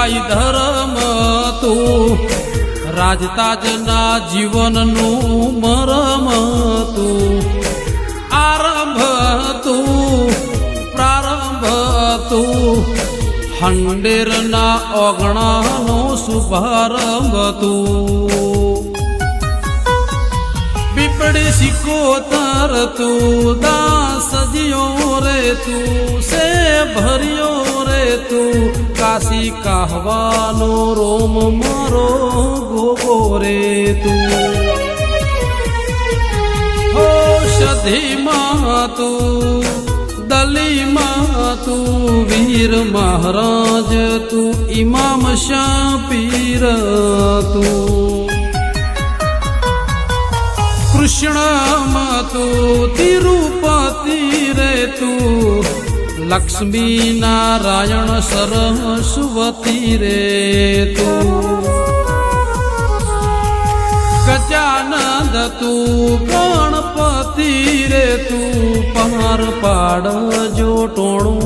ન્યાય ધર્મ તું રાજતાજના જીવનનું મરમ તું આરંભ તું પ્રારંભ તું હંડેરના ઓગણાનો શુભારંભ તું બીપડી સિકોતર તું દાસજીઓ રે તું સે ભર્યો રે તું કાશી કાહવાનો રોમ મારો ગોગો રે તું ઔષધિમાં તું દલીમાં તું વીર મહારાજ તું ઇમામ શાહ પીર તું કૃષ્ણમાં તું તિરુપતિ રે તું લક્ષ્મી નારાયણ સરસ્વતી રે તું ગજાનંદ તું ગણપતિ રે તું પાર પાડ જો ટોણું